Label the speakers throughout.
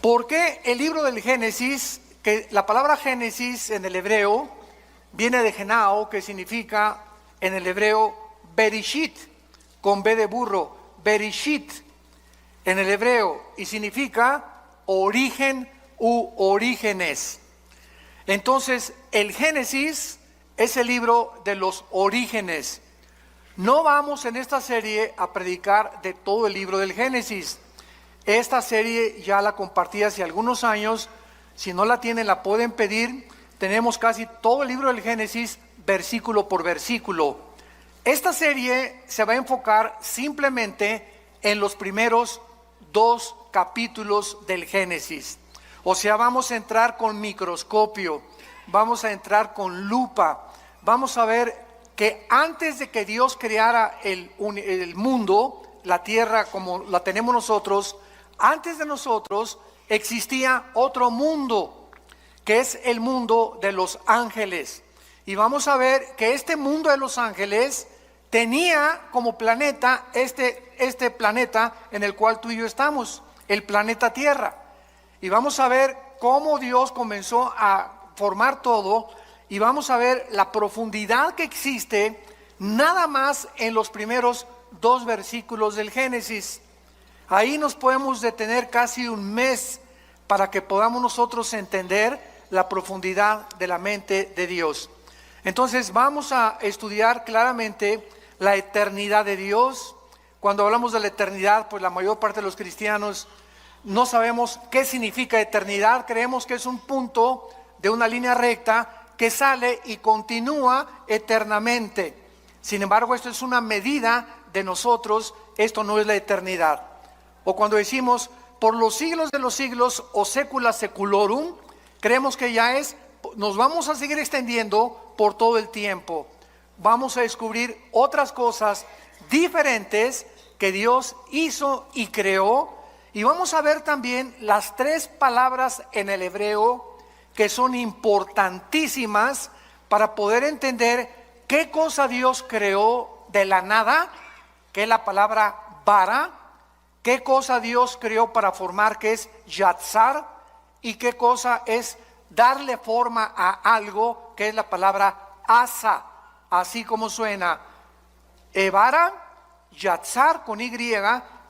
Speaker 1: ¿Por qué el libro del Génesis, que la palabra Génesis en el hebreo viene de Genao, que significa en el hebreo Berishit, con B de burro, Berishit en el hebreo, y significa origen u orígenes? Entonces, el Génesis es el libro de los orígenes. No vamos en esta serie a predicar de todo el libro del Génesis. Esta serie ya la compartí hace algunos años. Si no la tienen, la pueden pedir. Tenemos casi todo el libro del Génesis, versículo por versículo. Esta serie se va a enfocar simplemente en los primeros 2 capítulos del Génesis. O sea, vamos a entrar con microscopio, vamos a entrar con lupa, vamos a ver que antes de que Dios creara el mundo, la tierra como la tenemos nosotros, antes de nosotros existía otro mundo, que es el mundo de los ángeles. Y vamos a ver que este mundo de los ángeles tenía como planeta este planeta en el cual tú y yo estamos, el planeta Tierra. Y vamos a ver cómo Dios comenzó a formar todo, y vamos a ver la profundidad que existe nada más en los primeros 2 versículos del Génesis. Ahí nos podemos detener casi un mes para que podamos nosotros entender la profundidad de la mente de Dios. Entonces vamos a estudiar claramente la eternidad de Dios. Cuando hablamos de la eternidad, pues la mayor parte de los cristianos no sabemos qué significa eternidad. Creemos que es un punto de una línea recta que sale y continúa eternamente. Sin embargo, esto es una medida de nosotros, esto no es la eternidad. O cuando decimos por los siglos de los siglos o secula seculorum, creemos que ya nos vamos a seguir extendiendo por todo el tiempo. Vamos a descubrir otras cosas diferentes que Dios hizo y creó, y vamos a ver también las 3 palabras en el hebreo que son importantísimas para poder entender qué cosa Dios creó de la nada, que es la palabra bara, qué cosa Dios creó para formar, que es yatzar, y qué cosa es darle forma a algo, que es la palabra asa, así como suena, bara, yatzar con Y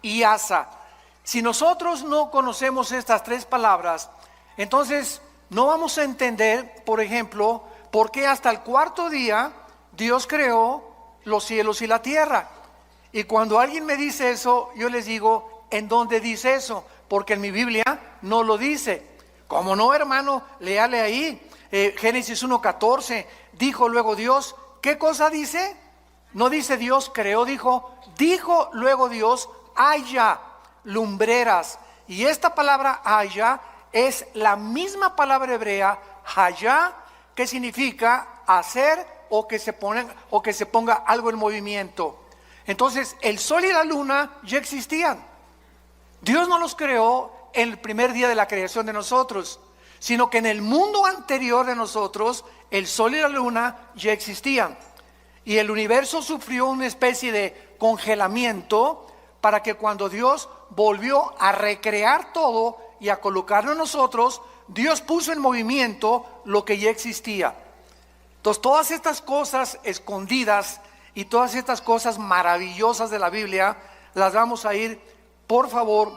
Speaker 1: y asa. Si nosotros no conocemos estas 3 palabras, entonces no vamos a entender, por ejemplo, por qué hasta el 4.º día Dios creó los cielos y la tierra. Y cuando alguien me dice eso, yo les digo, ¿en dónde dice eso? Porque en mi Biblia no lo dice. ¿Cómo no, hermano? Léale ahí, Génesis 1.14, dijo luego Dios. ¿Qué cosa dice? No dice Dios creó, dijo luego Dios, haya lumbreras. Y esta palabra haya es la misma palabra hebrea, haya, que significa hacer o que se ponga algo en movimiento. Entonces, el sol y la luna ya existían. Dios no los creó en el primer día de la creación de nosotros, sino que en el mundo anterior de nosotros, el sol y la luna ya existían. Y el universo sufrió una especie de congelamiento para que cuando Dios volvió a recrear todo y a colocarlo en nosotros, Dios puso en movimiento lo que ya existía. Entonces, todas estas cosas escondidas y todas estas cosas maravillosas de la Biblia las vamos a ir, por favor,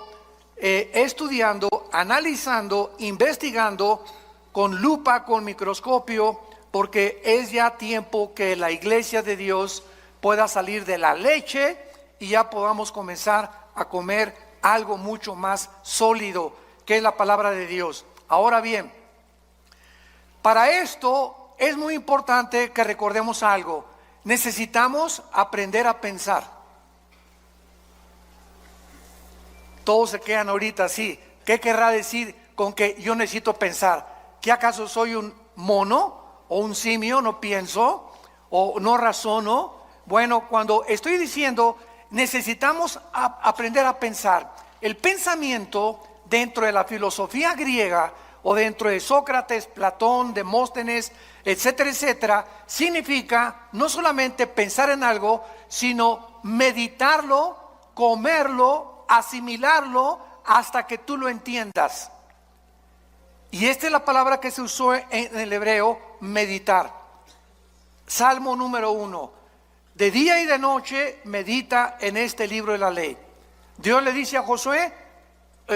Speaker 1: estudiando, analizando, investigando con lupa, con microscopio, porque es ya tiempo que la iglesia de Dios pueda salir de la leche y ya podamos comenzar a comer algo mucho más sólido, que es la palabra de Dios. Ahora bien, para esto es muy importante que recordemos algo. Necesitamos aprender a pensar. Todos se quedan ahorita así. ¿Qué querrá decir con que yo necesito pensar? ¿Que acaso soy un mono o un simio? ¿No pienso o no razono? Bueno, cuando estoy diciendo necesitamos aprender a pensar, el pensamiento dentro de la filosofía griega o dentro de Sócrates, Platón, Demóstenes, etcétera, etcétera, significa no solamente pensar en algo, sino meditarlo, comerlo, asimilarlo hasta que tú lo entiendas. Y esta es la palabra que se usó en el hebreo, meditar. Salmo número 1. De día y de noche medita en este libro de la ley. Dios le dice a Josué,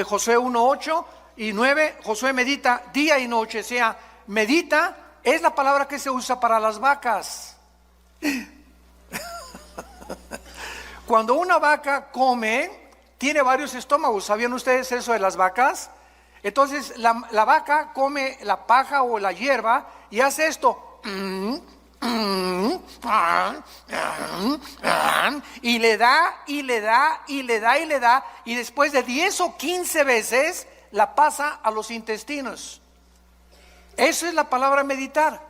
Speaker 1: Josué 1, 8 y 9, Josué medita día y noche. O sea, medita es la palabra que se usa para las vacas. Cuando una vaca come, tiene varios estómagos. ¿Sabían ustedes eso de las vacas? Entonces la vaca come la paja o la hierba y hace esto. Y le da, y le da, y le da, y le da. Y después de 10 o 15 veces la pasa a los intestinos. Eso es la palabra meditar.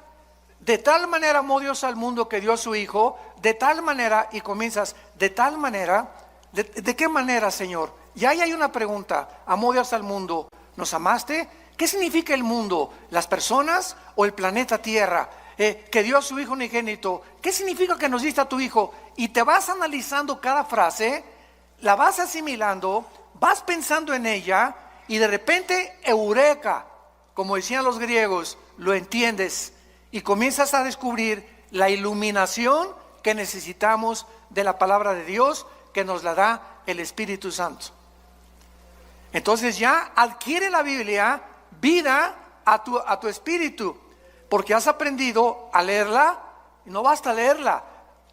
Speaker 1: De tal manera amó Dios al mundo que dio a su Hijo. De tal manera, y comienzas, de tal manera. ¿De qué manera, Señor? Y ahí hay una pregunta. Amó Dios al mundo. ¿Nos amaste? ¿Qué significa el mundo? ¿Las personas o el planeta Tierra? Que dio a su Hijo unigénito. ¿Qué significa que nos diste a tu Hijo? Y te vas analizando cada frase, la vas asimilando, vas pensando en ella y de repente, eureka, como decían los griegos, lo entiendes y comienzas a descubrir la iluminación que necesitamos de la palabra de Dios que nos la da el Espíritu Santo. Entonces ya adquiere la Biblia vida a tu espíritu, porque has aprendido a leerla. Y no basta leerla,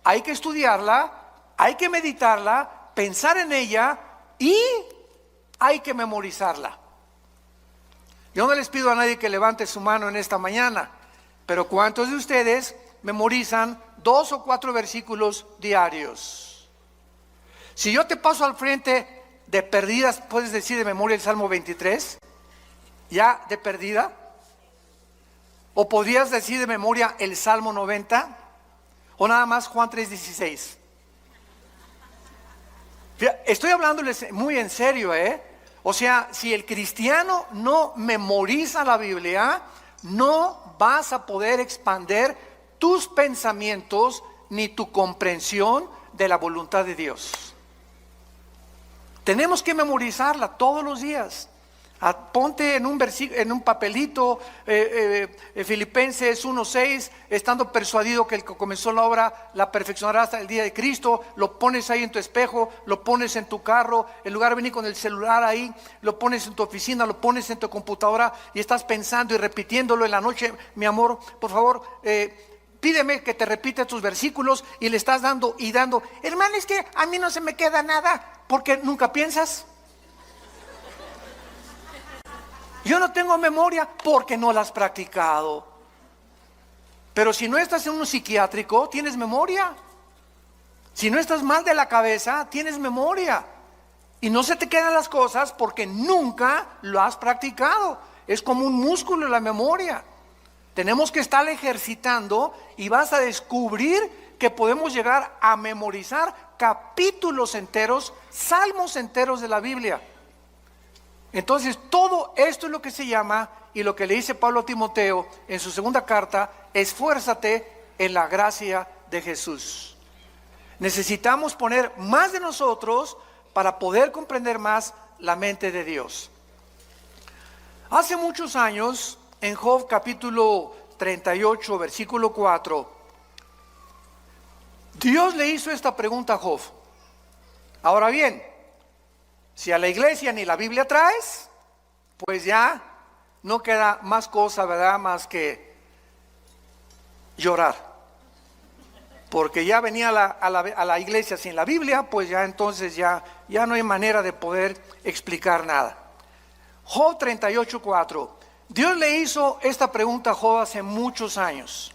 Speaker 1: hay que estudiarla, hay que meditarla, pensar en ella y hay que memorizarla. Yo no les pido a nadie que levante su mano en esta mañana, pero ¿cuántos de ustedes memorizan 2 o 4 versículos diarios? Si yo te paso al frente de perdidas, ¿puedes decir de memoria el Salmo 23? ¿Ya de perdida? ¿O podrías decir de memoria el Salmo 90? ¿O nada más Juan 3:16? Estoy hablándoles muy en serio, O sea, si el cristiano no memoriza la Biblia, no vas a poder expandir tus pensamientos ni tu comprensión de la voluntad de Dios. Tenemos que memorizarla todos los días. Ponte en un papelito, Filipenses 1:6, estando persuadido que el que comenzó la obra la perfeccionará hasta el día de Cristo. Lo pones ahí en tu espejo, lo pones en tu carro, en lugar de venir con el celular ahí, lo pones en tu oficina, lo pones en tu computadora y estás pensando y repitiéndolo en la noche. Mi amor, por favor, pídeme que te repita tus versículos, y le estás dando y dando. Hermano, es que a mí no se me queda nada, porque nunca piensas. Yo no tengo memoria porque no la has practicado. Pero si no estás en un psiquiátrico, tienes memoria. Si no estás mal de la cabeza, tienes memoria. Y no se te quedan las cosas porque nunca lo has practicado. Es como un músculo la memoria. Tenemos que estar ejercitando y vas a descubrir que podemos llegar a memorizar capítulos enteros, salmos enteros de la Biblia. Entonces todo esto es lo que se llama, y lo que le dice Pablo a Timoteo en su segunda carta: esfuérzate en la gracia de Jesús. Necesitamos poner más de nosotros para poder comprender más la mente de Dios. Hace muchos años, en Job capítulo 38, versículo 4, Dios le hizo esta pregunta a Job. Ahora bien, si a la iglesia ni la Biblia traes, pues ya no queda más cosa, ¿verdad?, más que llorar. Porque ya venía a la iglesia sin la Biblia, pues ya entonces ya no hay manera de poder explicar nada. Job 38:4. Dios le hizo esta pregunta a Job hace muchos años.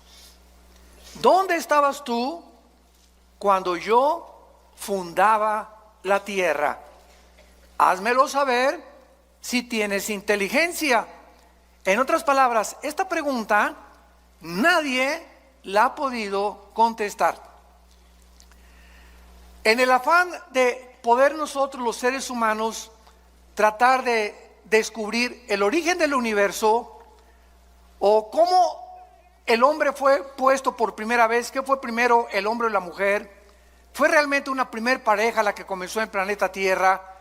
Speaker 1: ¿Dónde estabas tú cuando yo fundaba la tierra? Házmelo saber si tienes inteligencia. En otras palabras, esta pregunta nadie la ha podido contestar. En el afán de poder nosotros, los seres humanos, tratar de descubrir el origen del universo, o cómo el hombre fue puesto por primera vez, qué fue primero, el hombre o la mujer, fue realmente una primer pareja la que comenzó en el planeta Tierra.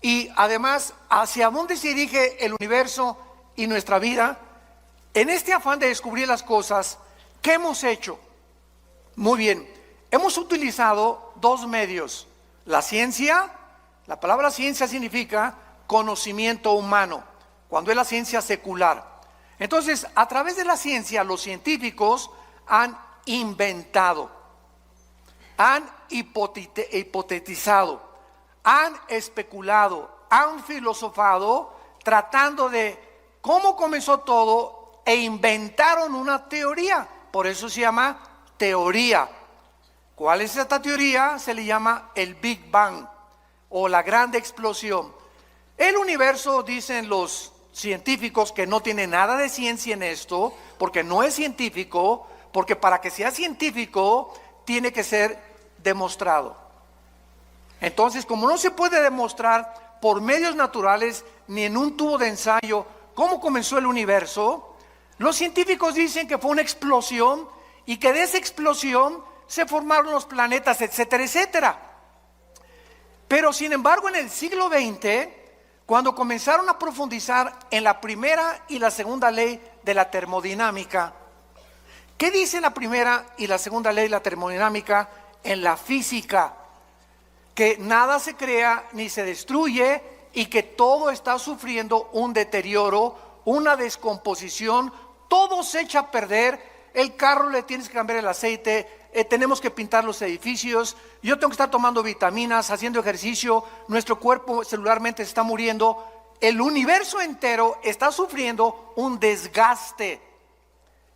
Speaker 1: Y además, ¿hacia dónde se dirige el universo y nuestra vida, en este afán de descubrir las cosas, ¿qué hemos hecho? Muy bien, hemos utilizado dos medios. La ciencia, la palabra ciencia significa conocimiento humano, cuando es la ciencia secular. Entonces, a través de la ciencia, los científicos han inventado, han hipotetizado, han especulado, han filosofado, tratando de cómo comenzó todo e inventaron una teoría. Por eso se llama teoría. ¿Cuál es esta teoría? Se le llama el Big Bang o la gran explosión. El universo, dicen los científicos, que no tiene nada de ciencia en esto, porque no es científico, porque para que sea científico tiene que ser demostrado. Entonces, como no se puede demostrar por medios naturales ni en un tubo de ensayo cómo comenzó el universo, los científicos dicen que fue una explosión y que de esa explosión se formaron los planetas, etcétera, etcétera. Pero sin embargo, en el siglo XX, cuando comenzaron a profundizar en la primera y la segunda ley de la termodinámica, ¿qué dice la primera y la segunda ley de la termodinámica en la física? Que nada se crea ni se destruye y que todo está sufriendo un deterioro, una descomposición, todo se echa a perder. El carro le tienes que cambiar el aceite, tenemos que pintar los edificios, yo tengo que estar tomando vitaminas, haciendo ejercicio, nuestro cuerpo celularmente está muriendo, el universo entero está sufriendo un desgaste.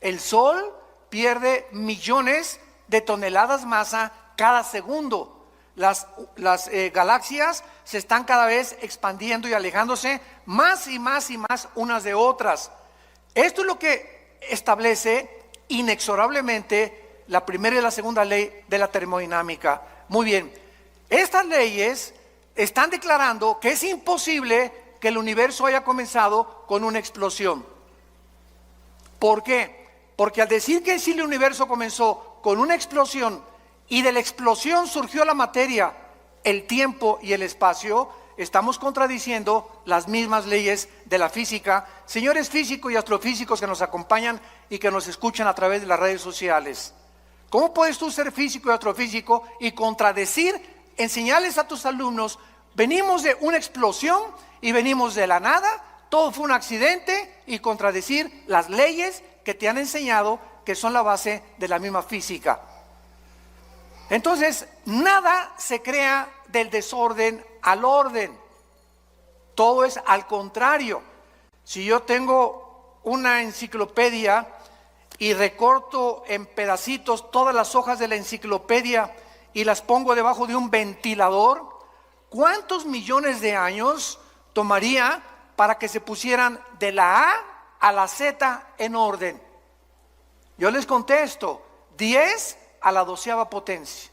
Speaker 1: El Sol pierde millones de toneladas masa cada segundo. Las galaxias se están cada vez expandiendo y alejándose más y más y más unas de otras. Esto es lo que establece inexorablemente la primera y la segunda ley de la termodinámica. Muy bien, estas leyes están declarando que es imposible que el universo haya comenzado con una explosión. ¿Por qué? Porque al decir que sí, el universo comenzó con una explosión y de la explosión surgió la materia, el tiempo y el espacio, estamos contradiciendo las mismas leyes de la física. Señores físicos y astrofísicos que nos acompañan y que nos escuchan a través de las redes sociales, ¿cómo puedes tú ser físico y astrofísico y contradecir, enseñarles a tus alumnos, venimos de una explosión y venimos de la nada, todo fue un accidente, y contradecir las leyes que te han enseñado, que son la base de la misma física? Entonces, nada se crea del desorden al orden. Todo es al contrario. Si yo tengo una enciclopedia y recorto en pedacitos todas las hojas de la enciclopedia y las pongo debajo de un ventilador, ¿cuántos millones de años tomaría para que se pusieran de la A a la Z en orden? Yo les contesto, 10 a la 12ª potencia.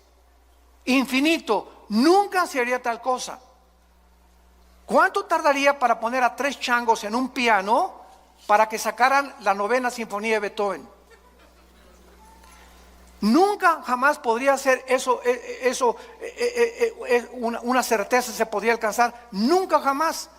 Speaker 1: Infinito, nunca se haría tal cosa. ¿Cuánto tardaría para poner a 3 changos en un piano para que sacaran la 9ª sinfonía de Beethoven? Nunca jamás podría ser eso, una certeza se podría alcanzar, nunca jamás.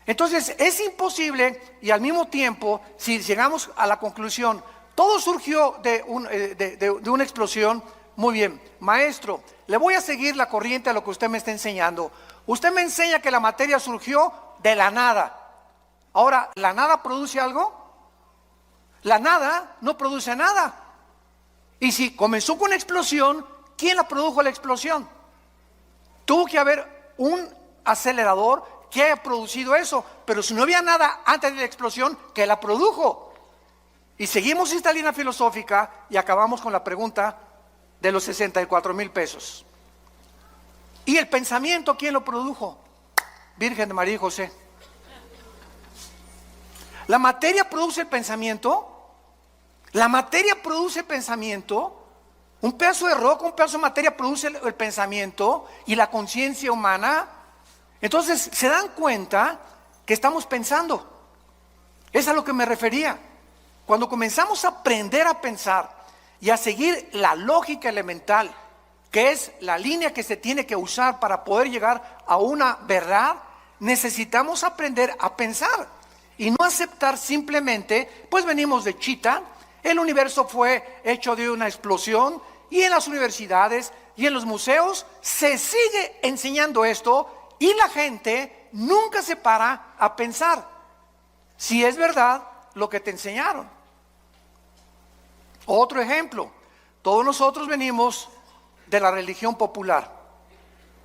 Speaker 1: Entonces es imposible, y al mismo tiempo, si llegamos a la conclusión, todo surgió de una explosión. Muy bien, maestro, le voy a seguir la corriente a lo que usted me está enseñando. Usted me enseña que la materia surgió de la nada. Ahora, ¿la nada produce algo? La nada no produce nada. Y si comenzó con una explosión, ¿quién la produjo la explosión? Tuvo que haber un acelerador que haya producido eso. Pero si no había nada antes de la explosión, ¿qué la produjo? Y seguimos esta línea filosófica y acabamos con la pregunta de los 64,000 pesos. ¿Y el pensamiento quién lo produjo? Virgen de María y José. ¿La materia produce el pensamiento? La materia produce pensamiento. Un pedazo de roca, un pedazo de materia produce el pensamiento y la conciencia humana. Entonces, ¿se dan cuenta que estamos pensando? Es a lo que me refería. Cuando comenzamos a aprender a pensar y a seguir la lógica elemental, que es la línea que se tiene que usar para poder llegar a una verdad, necesitamos aprender a pensar. y no aceptar simplemente, pues venimos de chita, el universo fue hecho de una explosión, y en las universidades y en los museos se sigue enseñando esto, y la gente nunca se para a pensar si es verdad lo que te enseñaron. Otro ejemplo, todos nosotros venimos de la religión popular,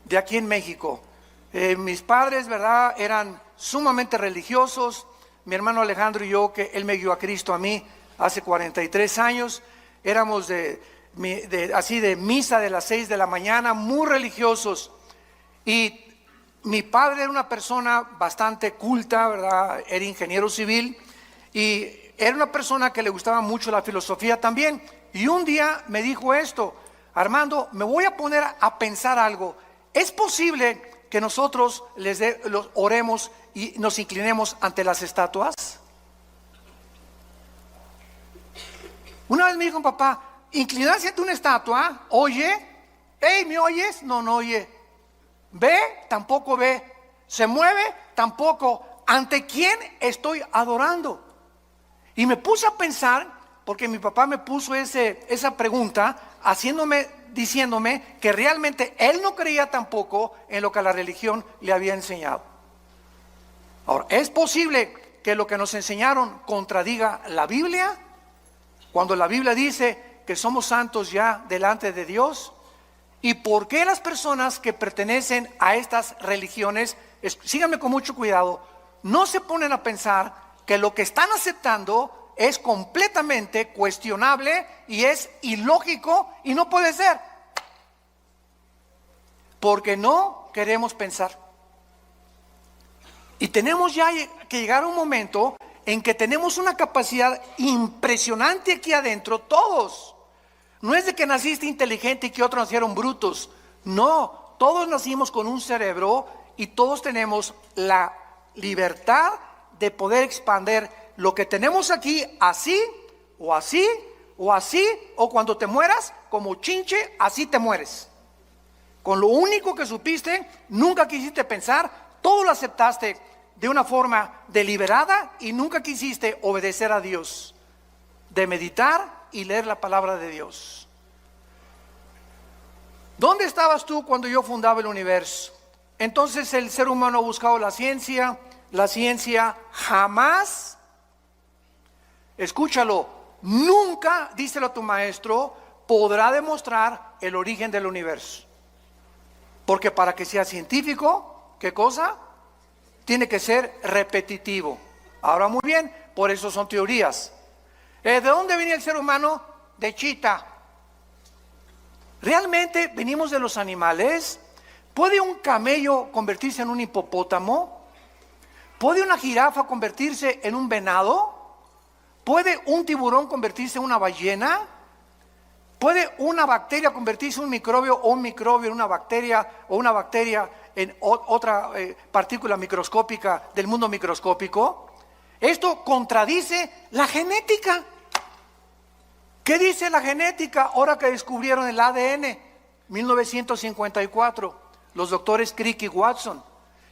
Speaker 1: de aquí en México. Mis padres, ¿verdad?, eran sumamente religiosos. Mi hermano Alejandro y yo, que él me guió a Cristo a mí hace 43 años, éramos así de misa de las 6 de la mañana, muy religiosos. Y mi padre era una persona bastante culta, ¿verdad?, era ingeniero civil, y era una persona que le gustaba mucho la filosofía también. Y un día me dijo esto: Armando, me voy a poner a pensar algo. ¿Es posible que nosotros los oremos y nos inclinemos ante las estatuas? Una vez me dijo papá, inclinarse ante una estatua, oye, hey, ¿me oyes? No, no oye. ¿Ve? Tampoco ve. ¿Se mueve? Tampoco. ¿Ante quién estoy adorando? Y me puse a pensar, porque mi papá me puso esa pregunta, diciéndome que realmente él no creía tampoco en lo que la religión le había enseñado. Ahora, ¿es posible que lo que nos enseñaron contradiga la Biblia? Cuando la Biblia dice que somos santos ya delante de Dios. ¿Y por qué las personas que pertenecen a estas religiones, síganme con mucho cuidado, no se ponen a pensar que lo que están aceptando es completamente cuestionable y es ilógico y no puede ser? Porque no queremos pensar. Y tenemos ya que llegar a un momento en que tenemos una capacidad impresionante aquí adentro, todos. No es de que naciste inteligente y que otros nacieron brutos. No, todos nacimos con un cerebro y todos tenemos la libertad de poder expandir lo que tenemos aquí, así, o así, o así, o cuando te mueras, como chinche, así te mueres. Con lo único que supiste, nunca quisiste pensar, todo lo aceptaste de una forma deliberada y nunca quisiste obedecer a Dios, de meditar y leer la palabra de Dios. ¿Dónde estabas tú cuando yo fundaba el universo? Entonces el ser humano ha buscado la ciencia jamás, escúchalo, nunca, díselo a tu maestro, podrá demostrar el origen del universo. Porque para que sea científico, ¿qué cosa? Tiene que ser repetitivo. Ahora muy bien, por eso son teorías. ¿De dónde venía el ser humano? De chita. ¿Realmente venimos de los animales? ¿Puede un camello convertirse en un hipopótamo? ¿Puede una jirafa convertirse en un venado? ¿Puede un tiburón convertirse en una ballena? ¿Puede una bacteria convertirse en un microbio o un microbio en una bacteria o una bacteria en otra partícula microscópica del mundo microscópico? Esto contradice la genética. ¿Qué dice la genética ahora que descubrieron el ADN? 1954, los doctores Crick y Watson,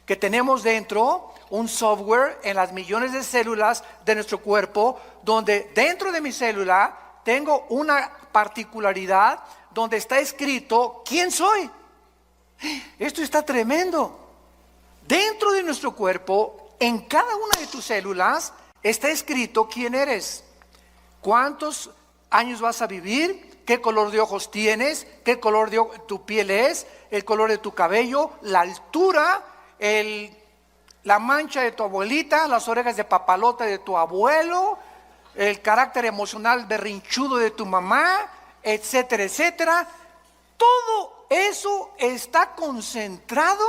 Speaker 1: que tenemos dentro un software en las millones de células de nuestro cuerpo, donde dentro de mi célula tengo una particularidad donde está escrito quién soy. Esto está tremendo. Dentro de nuestro cuerpo, en cada una de tus células, está escrito quién eres, cuántos años vas a vivir, qué color de ojos tienes, qué color de tu piel es, el color de tu cabello, la altura, la mancha de tu abuelita, las orejas de papalote de tu abuelo, el carácter emocional berrinchudo de tu mamá, etcétera, etcétera. Todo eso está concentrado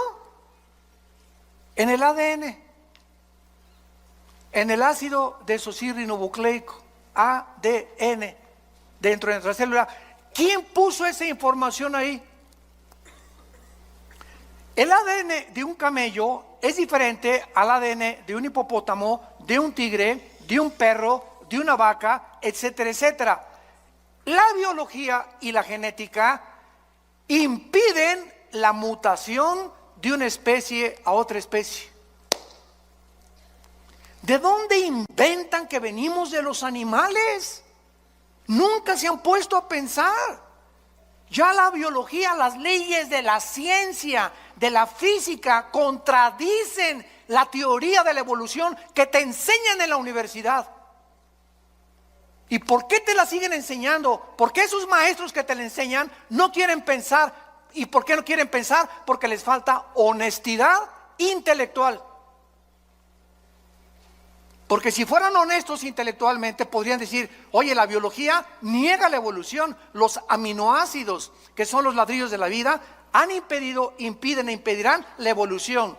Speaker 1: en el ADN, en el ácido desoxirribonucleico, ADN, dentro de nuestra célula. ¿Quién puso esa información ahí? El ADN de un camello es diferente al ADN de un hipopótamo, de un tigre, de un perro, de una vaca, etcétera, etcétera. La biología y la genética impiden la mutación de una especie a otra especie. ¿De dónde inventan que venimos de los animales? Nunca se han puesto a pensar. Ya la biología, las leyes de la ciencia, de la física, contradicen la teoría de la evolución que te enseñan en la universidad. ¿Y por qué te la siguen enseñando? ¿Por qué esos maestros que te la enseñan no quieren pensar? ¿Y por qué no quieren pensar? Porque les falta honestidad intelectual. Porque si fueran honestos intelectualmente podrían decir: oye, la biología niega la evolución. Los aminoácidos, que son los ladrillos de la vida, han impedido, impiden e impedirán la evolución.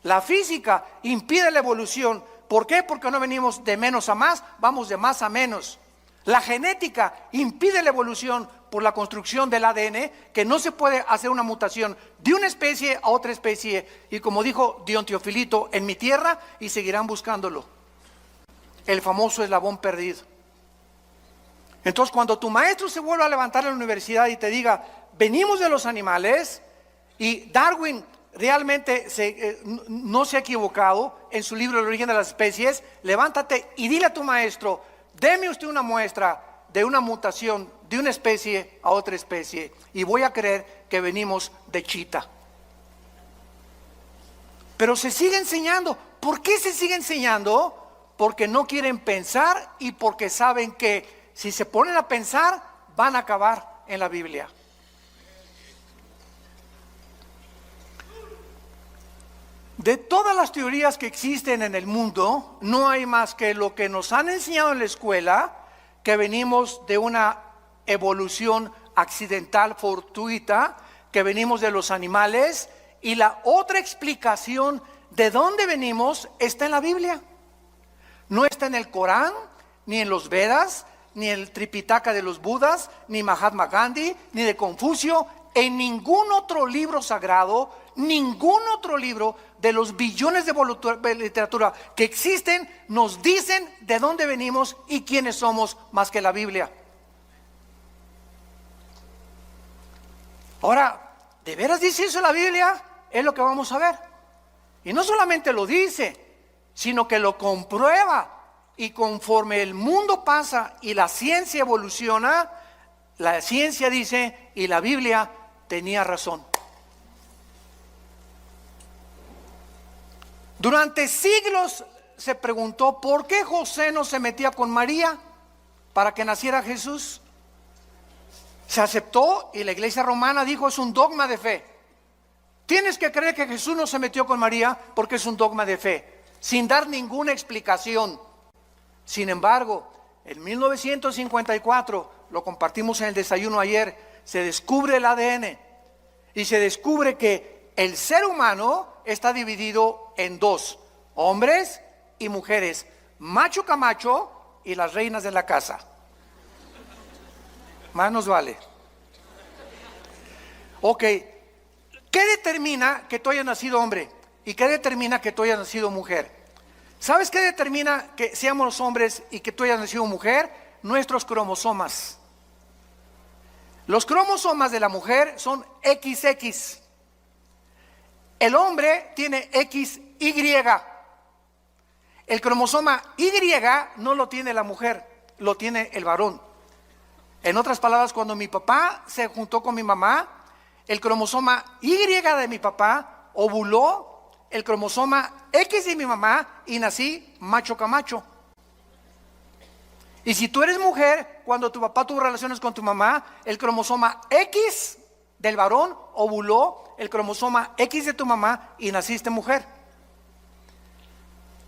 Speaker 1: La física impide la evolución. ¿Por qué? Porque no venimos de menos a más, vamos de más a menos. La genética impide la evolución por la construcción del ADN, que no se puede hacer una mutación de una especie a otra especie. Y como dijo Dion Teofilito, en mi tierra, y seguirán buscándolo. El famoso eslabón perdido. Entonces, cuando tu maestro se vuelva a levantar en la universidad y te diga: venimos de los animales, y Darwin realmente no se ha equivocado en su libro El origen de las especies, levántate y dile a tu maestro: deme usted una muestra de una mutación de una especie a otra especie, y voy a creer que venimos de chita. Pero se sigue enseñando. ¿Por qué se sigue enseñando? Porque no quieren pensar y porque saben que si se ponen a pensar van a acabar en la Biblia. De todas las teorías que existen en el mundo, no hay más que lo que nos han enseñado en la escuela, que venimos de una evolución accidental, fortuita, que venimos de los animales, y la otra explicación de dónde venimos está en la Biblia. No está en el Corán, ni en los Vedas, ni en el Tripitaka de los Budas, ni Mahatma Gandhi, ni de Confucio, en ningún otro libro sagrado, ningún otro libro de los billones de literatura que existen nos dicen de dónde venimos y quiénes somos más que la Biblia. Ahora, ¿de veras dice eso la Biblia? Es lo que vamos a ver. Y no solamente lo dice, sino que lo comprueba. Y conforme el mundo pasa y la ciencia evoluciona, la ciencia dice, y la Biblia tenía razón. Durante siglos se preguntó por qué José no se metía con María para que naciera Jesús. Se aceptó y la iglesia romana dijo: es un dogma de fe. Tienes que creer que Jesús no se metió con María porque es un dogma de fe, sin dar ninguna explicación. Sin embargo, en 1954, lo compartimos en el desayuno ayer, se descubre el ADN y se descubre que el ser humano está dividido en dos: hombres y mujeres, macho camacho y las reinas de la casa. Más nos vale. Ok, ¿qué determina que tú hayas nacido hombre? ¿Y qué determina que tú hayas nacido mujer? ¿Sabes qué determina que seamos hombres y que tú hayas nacido mujer? Nuestros cromosomas. Los cromosomas de la mujer son XX. El hombre tiene XY. El cromosoma Y no lo tiene la mujer, lo tiene el varón. En otras palabras, cuando mi papá se juntó con mi mamá, el cromosoma Y de mi papá ovuló el cromosoma X de mi mamá y nací macho camacho. Y si tú eres mujer, cuando tu papá tuvo relaciones con tu mamá, el cromosoma X del varón ovuló el cromosoma X de tu mamá y naciste mujer.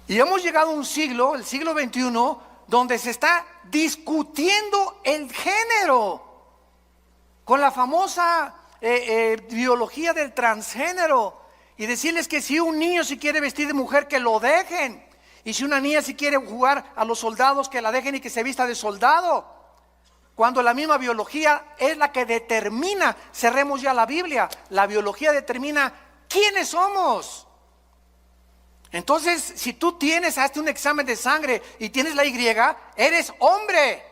Speaker 1: Y hemos llegado a un siglo, el siglo XXI, donde se está discutiendo el género, con la famosa biología del transgénero, y decirles que si un niño se quiere vestir de mujer, que lo dejen, y si una niña se quiere jugar a los soldados, que la dejen y que se vista de soldado, cuando la misma biología es la que determina. Cerremos ya la Biblia, la biología determina quiénes somos. Entonces, si tú hazte un examen de sangre y tienes la Y, eres hombre.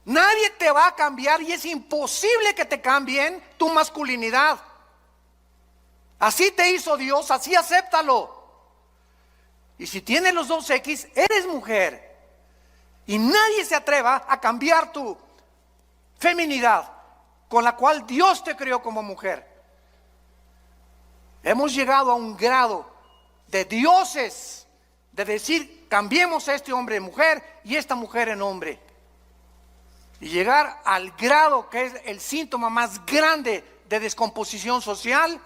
Speaker 1: Nadie te va a cambiar y es imposible que te cambien tu masculinidad. Así te hizo Dios, así acéptalo. Y si tienes los dos X, eres mujer. Y nadie se atreva a cambiar tu feminidad con la cual Dios te creó como mujer. Hemos llegado a un grado de dioses, de decir, cambiemos a este hombre en mujer y esta mujer en hombre. Y llegar al grado que es el síntoma más grande de descomposición social,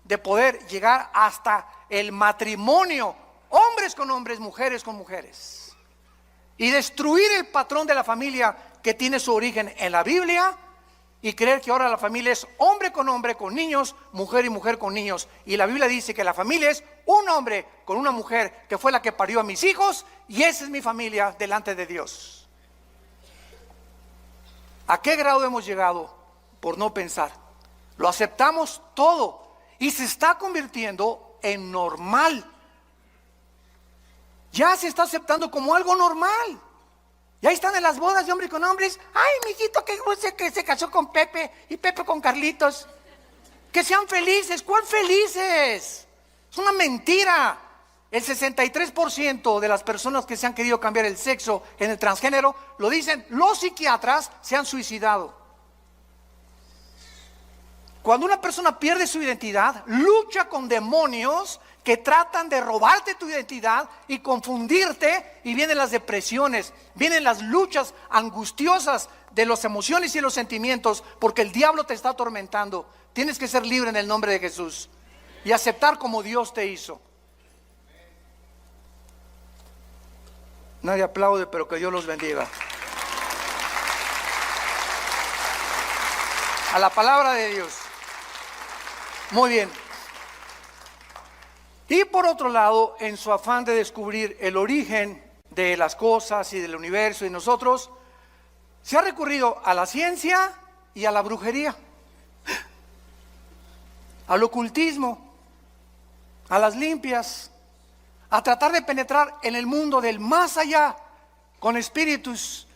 Speaker 1: de poder llegar hasta el matrimonio, hombres con hombres, mujeres con mujeres. Y destruir el patrón de la familia que tiene su origen en la Biblia y creer que ahora la familia es hombre, con niños, mujer y mujer con niños. Y la Biblia dice que la familia es un hombre con una mujer que fue la que parió a mis hijos y esa es mi familia delante de Dios. ¿A qué grado hemos llegado por no pensar? Lo aceptamos todo y se está convirtiendo en normal. Ya se está aceptando como algo normal. Y ahí están en las bodas de hombres con hombres. Ay, mijito, que se casó con Pepe y Pepe con Carlitos. Que sean felices. ¿Cuál felices? Es una mentira. El 63% de las personas que se han querido cambiar el sexo en el transgénero, lo dicen los psiquiatras, se han suicidado. Cuando una persona pierde su identidad, lucha con demonios que tratan de robarte tu identidad y confundirte, y vienen las depresiones, vienen las luchas angustiosas de las emociones y los sentimientos, porque el diablo te está atormentando. Tienes que ser libre en el nombre de Jesús y aceptar como Dios te hizo. Nadie aplaude, pero que Dios los bendiga. A la palabra de Dios. Muy bien. Y por otro lado, en su afán de descubrir el origen de las cosas y del universo y nosotros, se ha recurrido a la ciencia y a la brujería, al ocultismo, a las limpias, a tratar de penetrar en el mundo del más allá, con espíritus,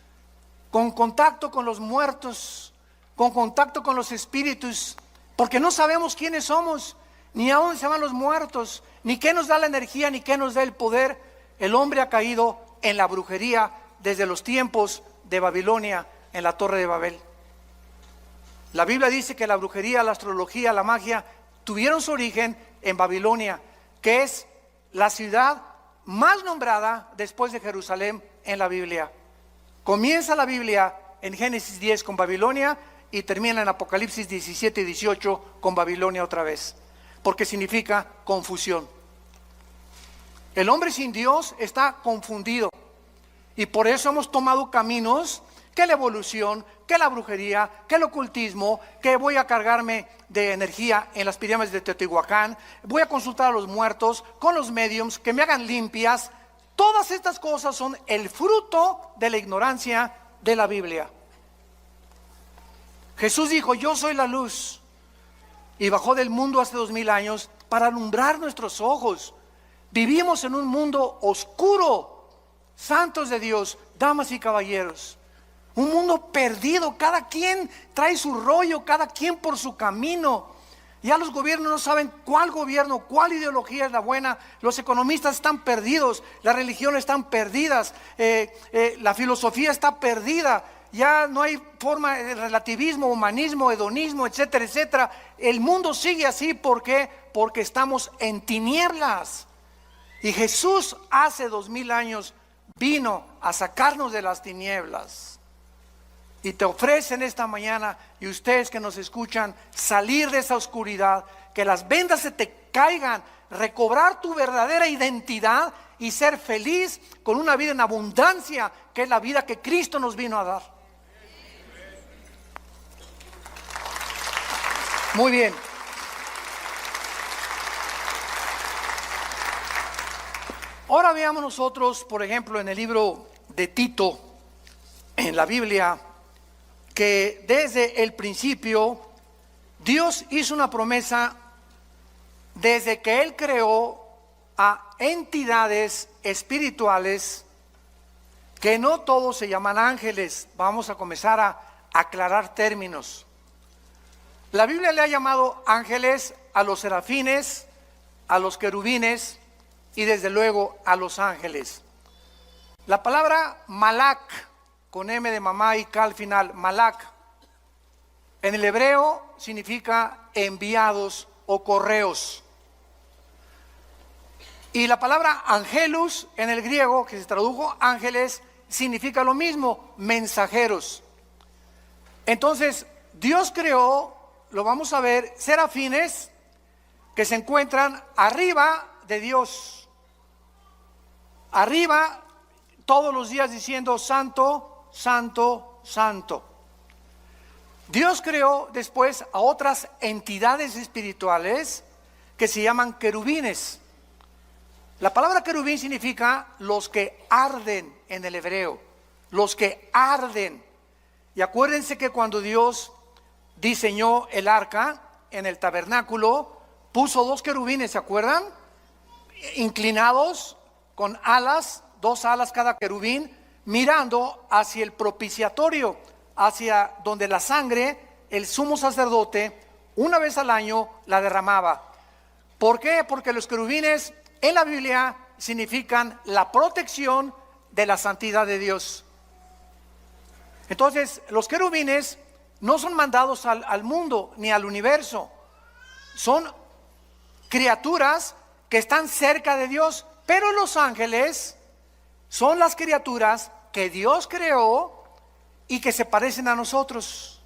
Speaker 1: con contacto con los muertos, con contacto con los espíritus, porque no sabemos quiénes somos, ni a dónde se van los muertos, ni qué nos da la energía, ni qué nos da el poder. El hombre ha caído en la brujería desde los tiempos de Babilonia, en la Torre de Babel. La Biblia dice que la brujería, la astrología, la magia tuvieron su origen en Babilonia, que es la ciudad más nombrada después de Jerusalén en la Biblia. Comienza la Biblia en Génesis 10 con Babilonia y termina en Apocalipsis 17 y 18 con Babilonia otra vez, porque significa confusión. El hombre sin Dios está confundido y por eso hemos tomado caminos que la evolución, que la brujería, que el ocultismo, que voy a cargarme de energía en las pirámides de Teotihuacán, voy a consultar a los muertos con los mediums que me hagan limpias. Todas estas cosas son el fruto de la ignorancia de la Biblia. Jesús dijo, yo soy la luz, y bajó del mundo hace 2000 años para alumbrar nuestros ojos. Vivimos en un mundo oscuro, santos de Dios, damas y caballeros. Un mundo perdido, cada quien trae su rollo, cada quien por su camino. Ya los gobiernos no saben cuál gobierno, cuál ideología es la buena. Los economistas están perdidos, las religiones están perdidas, la filosofía está perdida. Ya no hay forma de relativismo, humanismo, hedonismo, etcétera, etcétera. El mundo sigue así, ¿por qué? Porque estamos en tinieblas. Y Jesús hace 2000 años vino a sacarnos de las tinieblas. Y te ofrecen esta mañana, y ustedes que nos escuchan, salir de esa oscuridad, que las vendas se te caigan, recobrar tu verdadera identidad y ser feliz con una vida en abundancia, que es la vida que Cristo nos vino a dar. Muy bien. Ahora veamos nosotros, por ejemplo, en el libro de Tito, en la Biblia, que desde el principio Dios hizo una promesa desde que Él creó a entidades espirituales que no todos se llaman ángeles. Vamos a comenzar a aclarar términos. La Biblia le ha llamado ángeles a los serafines, a los querubines y desde luego a los ángeles. La palabra malak, con M de mamá y K al final, malak, en el hebreo significa enviados o correos. Y la palabra angelus en el griego, que se tradujo ángeles, significa lo mismo, mensajeros. Entonces, Dios creó, lo vamos a ver, serafines que se encuentran arriba de Dios. Arriba, todos los días diciendo santo, santo, santo. Dios creó después a otras entidades espirituales que se llaman querubines. La palabra querubín significa los que arden en el hebreo, los que arden. Y acuérdense que cuando Dios diseñó el arca en el tabernáculo, puso dos querubines, ¿se acuerdan? Inclinados con alas, dos alas cada querubín, mirando hacia el propiciatorio, hacia donde la sangre, el sumo sacerdote, una vez al año la derramaba. ¿Por qué? Porque los querubines en la Biblia significan la protección de la santidad de Dios. Entonces, los querubines no son mandados al mundo ni al universo. Son criaturas que están cerca de Dios, pero los ángeles son las criaturas que Dios creó y que se parecen a nosotros.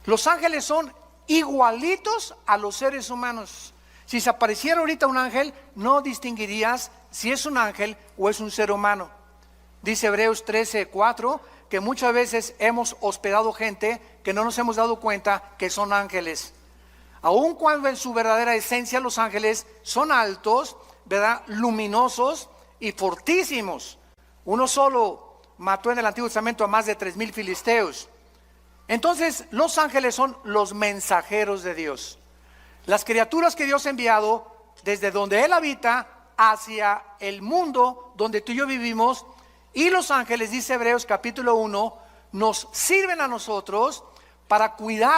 Speaker 1: Los ángeles son igualitos a los seres humanos. Si se apareciera ahorita un ángel, no distinguirías si es un ángel o es un ser humano. Dice Hebreos 13:4 que muchas veces hemos hospedado gente que no nos hemos dado cuenta que son ángeles. Aun cuando en su verdadera esencia los ángeles son altos, ¿verdad?, luminosos y fortísimos. Uno solo mató en el Antiguo Testamento a más de 3,000 filisteos. Entonces, los ángeles son los mensajeros de Dios. Las criaturas que Dios ha enviado desde donde Él habita hacia el mundo donde tú y yo vivimos. Y los ángeles, dice Hebreos capítulo 1, nos sirven a nosotros para cuidar.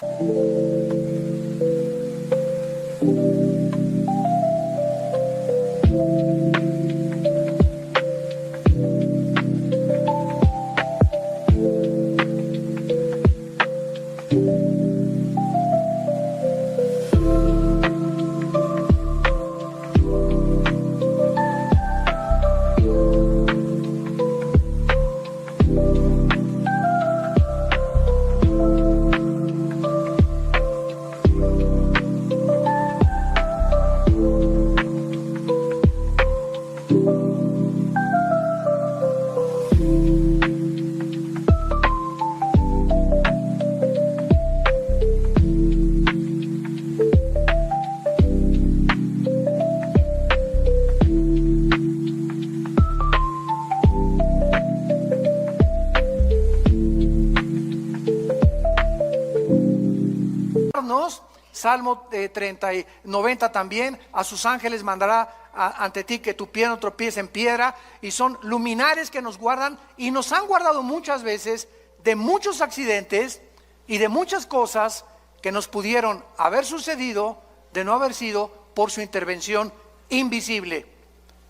Speaker 1: Salmo 30 y 90 también, a sus ángeles mandará ante ti que tu pie no tropiece en piedra, y son luminares que nos guardan y nos han guardado muchas veces de muchos accidentes y de muchas cosas que nos pudieron haber sucedido de no haber sido por su intervención invisible.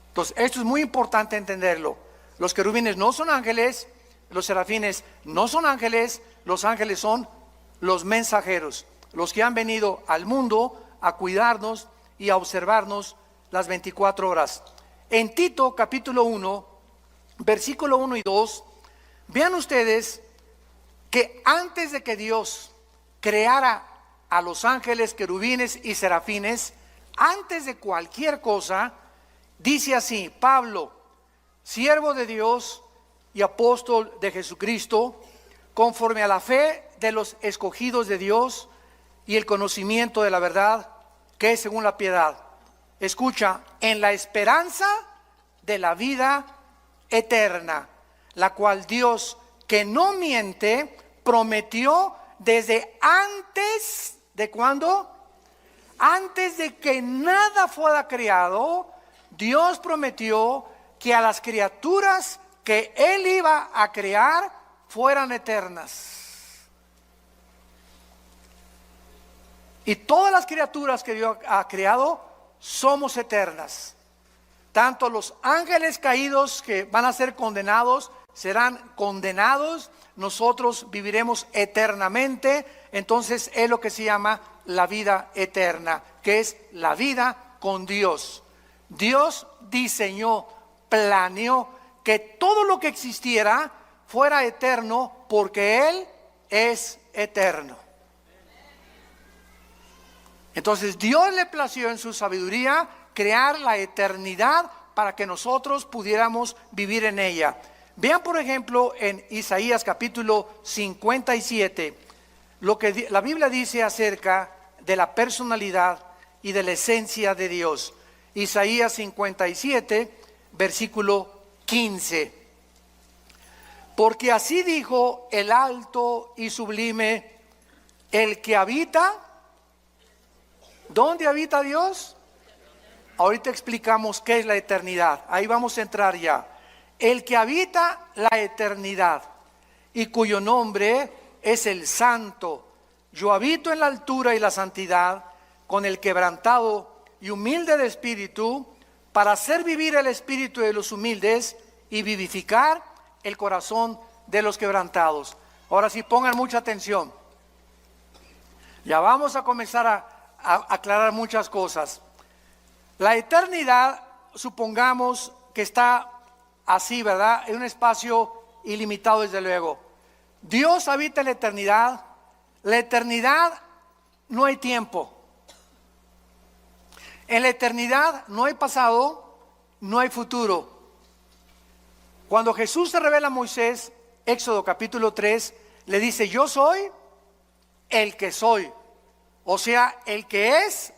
Speaker 1: Entonces, esto es muy importante entenderlo. Los querubines no son ángeles, los serafines no son ángeles, los ángeles son los mensajeros, los que han venido al mundo a cuidarnos y a observarnos las 24 horas. En Tito capítulo 1, versículo 1 y 2, vean ustedes que antes de que Dios creara a los ángeles, querubines y serafines, antes de cualquier cosa, dice así: Pablo, siervo de Dios y apóstol de Jesucristo, conforme a la fe de los escogidos de Dios y el conocimiento de la verdad que es según la piedad. Escucha, en la esperanza de la vida eterna, la cual Dios, que no miente, prometió desde antes de ¿cuándo? Antes de que nada fuera creado. Dios prometió que a las criaturas que Él iba a crear fueran eternas. Y todas las criaturas que Dios ha creado somos eternas. tanto los ángeles caídos que van a ser condenados serán condenados, nosotros viviremos eternamente. Entonces es lo que se llama la vida eterna, que es la vida con Dios. Dios diseñó, planeó que todo lo que existiera fuera eterno porque Él es eterno. Entonces Dios le plació en su sabiduría crear la eternidad para que nosotros pudiéramos vivir en ella. Vean por ejemplo en Isaías capítulo 57 lo que la Biblia dice acerca de la personalidad y de la esencia de Dios. Isaías 57 versículo 15. Porque así dijo el alto y sublime, el que habita. ¿Dónde habita Dios? Ahorita explicamos qué es la eternidad. Ahí vamos a entrar ya. El que habita la eternidad y cuyo nombre es el Santo. Yo habito en la altura y la santidad, con el quebrantado y humilde de espíritu, para hacer vivir el espíritu de los humildes y vivificar el corazón de los quebrantados. Ahora sí, pongan mucha atención. Ya vamos a comenzar a aclarar muchas cosas. La eternidad, supongamos que está así, ¿verdad? En un espacio ilimitado, desde luego. Dios habita en la eternidad. La eternidad no hay tiempo. En la eternidad no hay pasado, no hay futuro. Cuando Jesús se revela a Moisés, Éxodo capítulo 3, le dice: yo soy el que soy. O sea, el que es,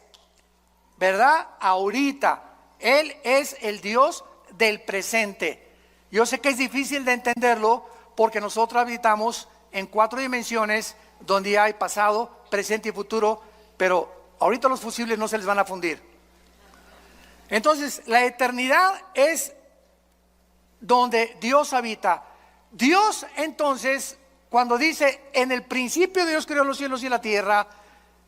Speaker 1: ¿verdad? Ahorita. Él es el Dios del presente. Yo sé que es difícil de entenderlo porque nosotros habitamos en 4 dimensiones donde hay pasado, presente y futuro, pero ahorita los fusibles no se les van a fundir. Entonces, la eternidad es donde Dios habita. Dios, entonces, cuando dice, en el principio Dios creó los cielos y la tierra,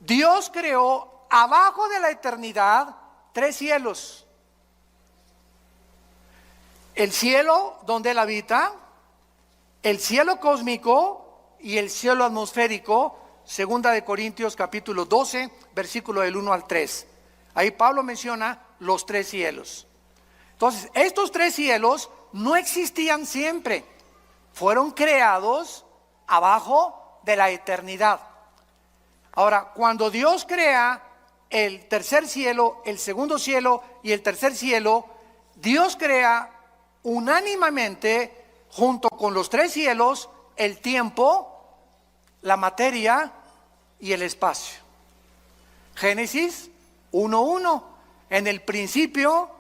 Speaker 1: Dios creó abajo de la eternidad 3 cielos. El cielo donde Él habita, el cielo cósmico y el cielo atmosférico, segunda de Corintios capítulo 12, versículo del 1 al 3. Ahí Pablo menciona los 3 cielos. Entonces, estos 3 cielos no existían siempre, fueron creados abajo de la eternidad. Ahora, cuando Dios crea el tercer cielo, el segundo cielo y el tercer cielo, Dios crea unánimemente, junto con los 3 cielos, el tiempo, la materia y el espacio. Génesis 1:1. En el principio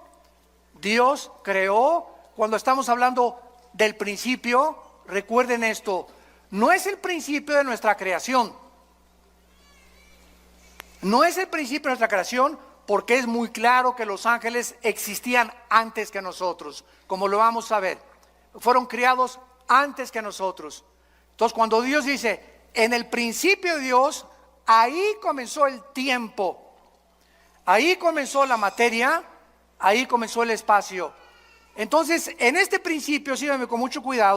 Speaker 1: Dios creó. Cuando estamos hablando del principio, recuerden esto, no es el principio de nuestra creación. No es el principio de nuestra creación, porque es muy claro que los ángeles existían antes que nosotros, como lo vamos a ver. Fueron creados antes que nosotros. Entonces, cuando Dios dice, en el principio de Dios, ahí comenzó el tiempo, ahí comenzó la materia, ahí comenzó el espacio. Entonces, en este principio, síganme con mucho cuidado.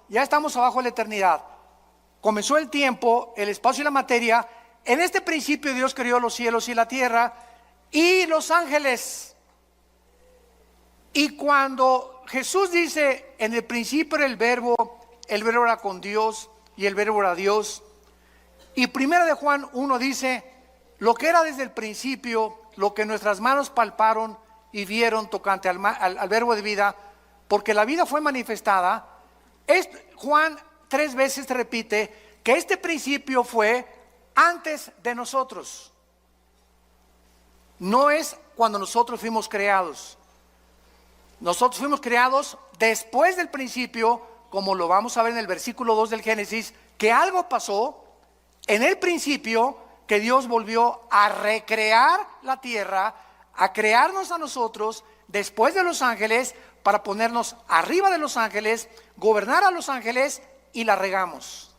Speaker 1: Ya estamos abajo de la eternidad. Comenzó el tiempo, el espacio y la materia. En este principio Dios creó los cielos y la tierra y los ángeles. Y cuando Jesús dice, en el principio era el verbo era con Dios y el verbo era Dios. Y primera de Juan 1 dice, lo que era desde el principio, lo que nuestras manos palparon y vieron tocante al verbo de vida, porque la vida fue manifestada. Juan 3 veces repite que este principio fue antes de nosotros. No es cuando nosotros fuimos creados. Nosotros fuimos creados después del principio, como lo vamos a ver en el versículo 2 del Génesis, que algo pasó en el principio, que Dios volvió a recrear la tierra, a crearnos a nosotros después de los ángeles, para ponernos arriba de los ángeles, gobernar a los ángeles, y la regamos.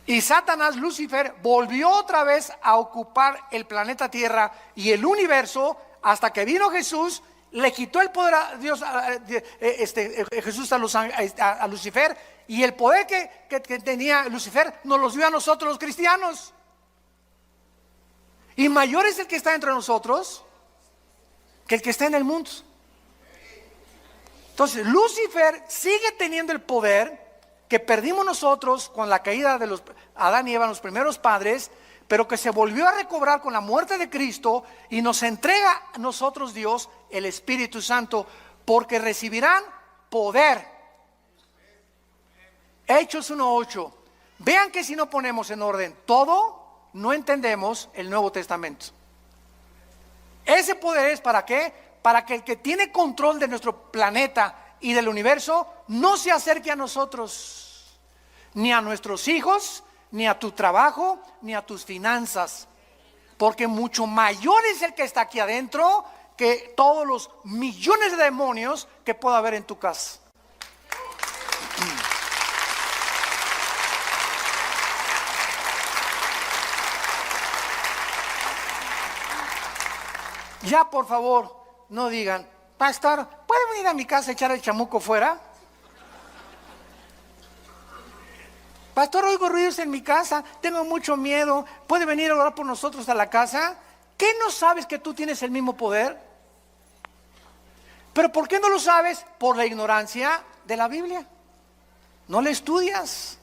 Speaker 1: Y Satanás, Lucifer, volvió otra vez a ocupar el planeta Tierra y el universo, hasta que vino Jesús, le quitó el poder a Dios, Jesús a Lucifer, y el poder que tenía Lucifer nos los dio a nosotros los cristianos. Y mayor es el que está entre nosotros que el que está en el mundo. Entonces Lucifer sigue teniendo el poder que perdimos nosotros con la caída de Adán y Eva, los primeros padres, pero que se volvió a recobrar con la muerte de Cristo, y nos entrega a nosotros Dios el Espíritu Santo, porque recibirán poder. Hechos 1:8. Vean que si no ponemos en orden todo, no entendemos el Nuevo Testamento. Ese poder es ¿para qué? Para que el que tiene control de nuestro planeta y del universo no se acerque a nosotros, ni a nuestros hijos, ni a tu trabajo, ni a tus finanzas, porque mucho mayor es el que está aquí adentro que todos los millones de demonios que pueda haber en tu casa. Ya, por favor, no digan, pastor, ¿puede venir a mi casa a echar el chamuco fuera? Pastor, oigo ruidos en mi casa, tengo mucho miedo, ¿puede venir a orar por nosotros a la casa? ¿Qué no sabes que tú tienes el mismo poder? ¿Pero por qué no lo sabes? Por la ignorancia de la Biblia. No la estudias,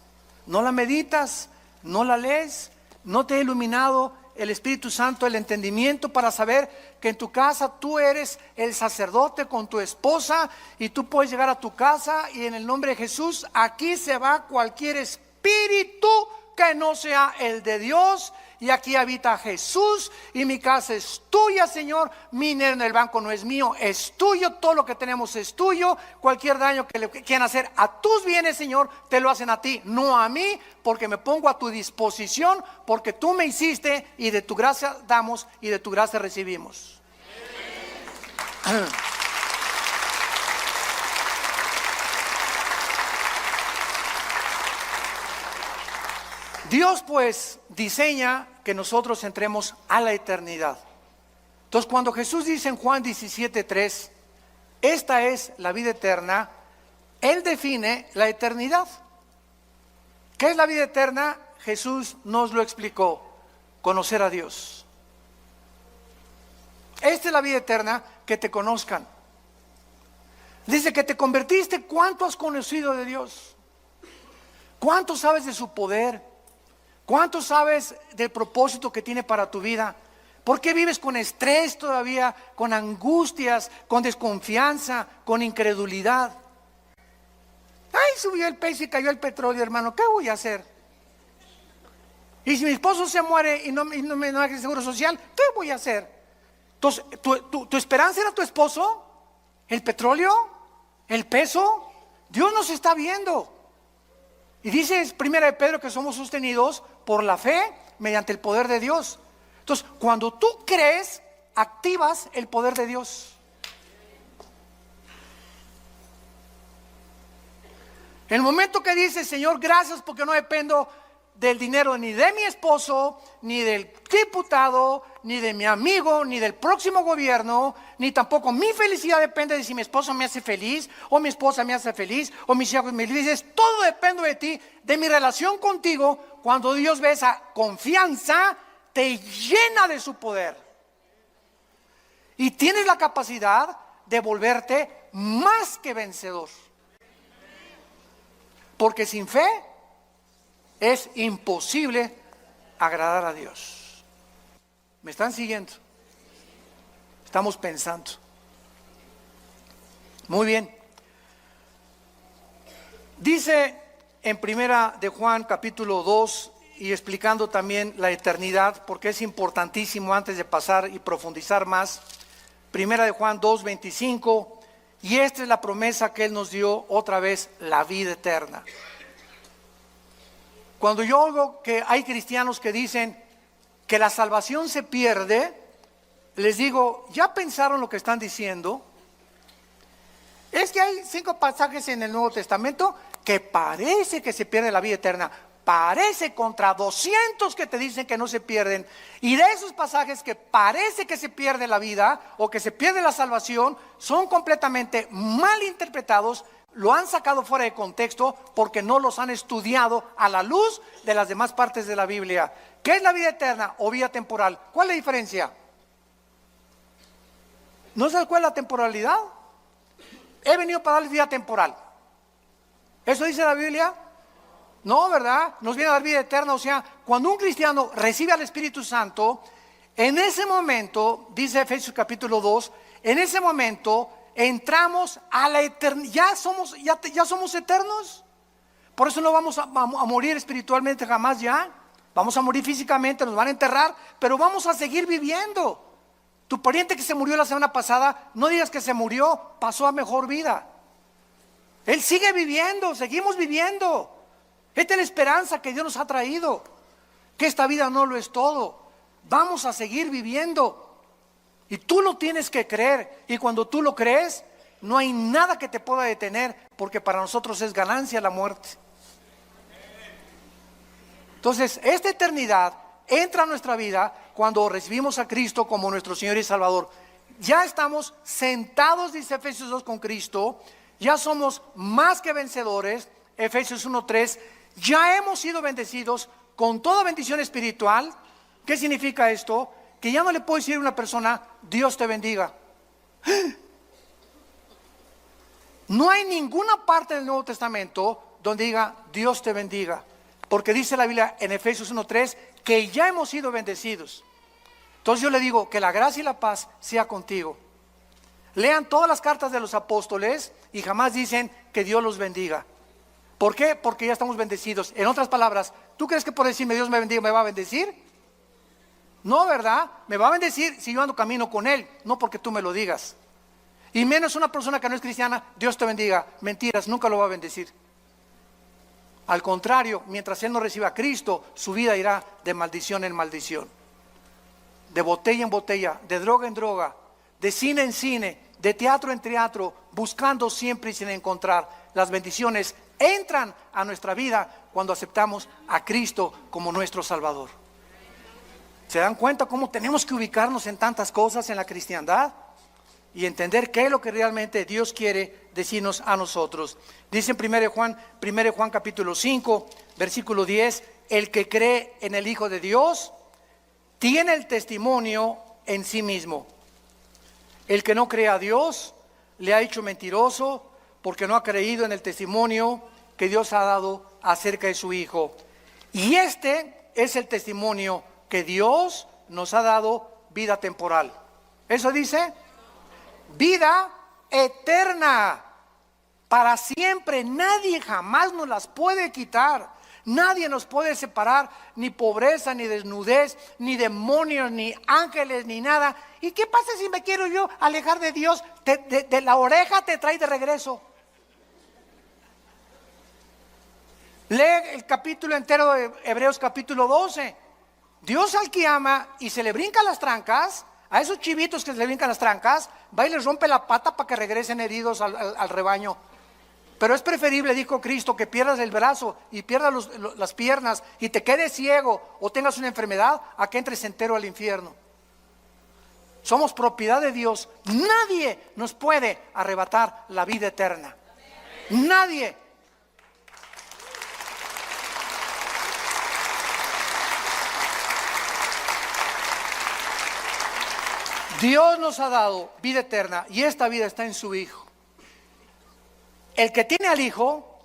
Speaker 1: no la meditas, no la lees, no te ha iluminado el Espíritu Santo, el entendimiento para saber que en tu casa tú eres el sacerdote con tu esposa, y tú puedes llegar a tu casa y en el nombre de Jesús, aquí se va cualquier espíritu que no sea el de Dios, y aquí habita Jesús, y mi casa es tuya, Señor. Mi dinero en el banco no es mío, es tuyo. Todo lo que tenemos es tuyo. Cualquier daño que le quieran hacer a tus bienes, Señor, te lo hacen a ti, no a mí, porque me pongo a tu disposición, porque tú me hiciste, y de tu gracia damos y de tu gracia recibimos. Dios pues diseña que nosotros entremos a la eternidad. Entonces cuando Jesús dice en Juan 17:3, esta es la vida eterna, Él define la eternidad. ¿Qué es la vida eterna? Jesús nos lo explicó: conocer a Dios. Esta es la vida eterna, que te conozcan. Dice que te convertiste. ¿Cuánto has conocido de Dios? ¿Cuánto sabes de su poder? ¿Cuánto sabes del propósito que tiene para tu vida? ¿Por qué vives con estrés todavía, con angustias, con desconfianza, con incredulidad? Ay, subió el peso y cayó el petróleo, hermano, ¿qué voy a hacer? Y si mi esposo se muere y no me da el seguro social, ¿qué voy a hacer? Entonces, ¿tu esperanza era tu esposo? ¿El petróleo? ¿El peso? Dios nos está viendo. Y dice primera de Pedro que somos sostenidos por la fe mediante el poder de Dios. Entonces, cuando tú crees, activas el poder de Dios. El momento que dices, Señor, gracias porque no dependo del dinero ni de mi esposo, ni del diputado, ni de mi amigo, ni del próximo gobierno, ni tampoco mi felicidad depende de si mi esposo me hace feliz, o mi esposa me hace feliz, o mis hijos me felices. Todo depende de ti, de mi relación contigo. Cuando Dios ve esa confianza, te llena de su poder. y tienes la capacidad de volverte más que vencedor. Porque sin fe es imposible agradar a Dios. ¿Me están siguiendo? Estamos pensando. Muy bien. Dice en Primera de Juan capítulo 2, y explicando también la eternidad, porque es importantísimo antes de pasar y profundizar más. Primera de Juan 2:25, y esta es la promesa que Él nos dio otra vez, la vida eterna. Cuando yo oigo que hay cristianos que dicen que la salvación se pierde, les digo, ¿ya pensaron lo que están diciendo? Es que hay 5 pasajes en el Nuevo Testamento que parece que se pierde la vida eterna. Parece contra 200 que te dicen que no se pierden. Y de esos pasajes que parece que se pierde la vida o que se pierde la salvación, son completamente mal interpretados. Lo han sacado fuera de contexto porque no los han estudiado a la luz de las demás partes de la Biblia. ¿Qué es la vida eterna o vida temporal? ¿Cuál es la diferencia? ¿No sabes cuál es la temporalidad? He venido para darles vida temporal. ¿Eso dice la Biblia? No, ¿verdad? Nos viene a dar vida eterna. O sea, cuando un cristiano recibe al Espíritu Santo, en ese momento, dice Efesios capítulo 2, en ese momento entramos a la eternidad. Ya somos eternos. Por eso no vamos a morir espiritualmente jamás ya. Vamos a morir físicamente, nos van a enterrar, pero vamos a seguir viviendo. Tu pariente que se murió la semana pasada, no digas que se murió, pasó a mejor vida. Él sigue viviendo, seguimos viviendo. Esta es la esperanza que Dios nos ha traído, que esta vida no lo es todo. Vamos a seguir viviendo. Y tú lo tienes que creer. Y cuando tú lo crees, no hay nada que te pueda detener, porque para nosotros es ganancia la muerte. Entonces, esta eternidad entra a nuestra vida cuando recibimos a Cristo como nuestro Señor y Salvador. Ya estamos sentados, dice Efesios 2, con Cristo. Ya somos más que vencedores, Efesios 1:3. Ya hemos sido bendecidos con toda bendición espiritual. ¿Qué significa esto? Que ya no le puedo decir a una persona, Dios te bendiga. No hay ninguna parte del Nuevo Testamento donde diga, Dios te bendiga. Porque dice la Biblia en Efesios 1:3 que ya hemos sido bendecidos. Entonces yo le digo, que la gracia y la paz sea contigo. Lean todas las cartas de los apóstoles y jamás dicen que Dios los bendiga. ¿Por qué? Porque ya estamos bendecidos. En otras palabras, ¿tú crees que por decirme Dios me bendiga me va a bendecir? No, ¿verdad? Me va a bendecir si yo ando camino con Él, no porque tú me lo digas. Y menos una persona que no es cristiana, Dios te bendiga. Mentiras, nunca lo va a bendecir. Al contrario, mientras él no reciba a Cristo, su vida irá de maldición en maldición. De botella en botella, de droga en droga, de cine en cine, de teatro en teatro, buscando siempre y sin encontrar. Las bendiciones entran a nuestra vida cuando aceptamos a Cristo como nuestro Salvador. ¿Se dan cuenta cómo tenemos que ubicarnos en tantas cosas en la cristiandad? Y entender qué es lo que realmente Dios quiere decirnos a nosotros. Dice en 1 Juan capítulo 5, versículo 10, el que cree en el Hijo de Dios tiene el testimonio en sí mismo. El que no cree a Dios le ha hecho mentiroso, porque no ha creído en el testimonio que Dios ha dado acerca de su Hijo. Y este es el testimonio que Dios nos ha dado, vida temporal. ¿Eso dice? Vida eterna, para siempre. Nadie jamás nos las puede quitar. Nadie nos puede separar, ni pobreza, ni desnudez, ni demonios, ni ángeles, ni nada. ¿Y qué pasa si me quiero yo alejar de Dios? De la oreja te trae de regreso. Lee el capítulo entero de Hebreos capítulo 12. Dios al que ama y se le brincan las trancas, a esos chivitos que se le brincan las trancas, va y les rompe la pata para que regresen heridos al rebaño. Pero es preferible, dijo Cristo, que pierdas el brazo y pierdas las piernas y te quedes ciego o tengas una enfermedad, a que entres entero al infierno. Somos propiedad de Dios. Nadie nos puede arrebatar la vida eterna. Nadie. Dios nos ha dado vida eterna y esta vida está en su Hijo. El que tiene al Hijo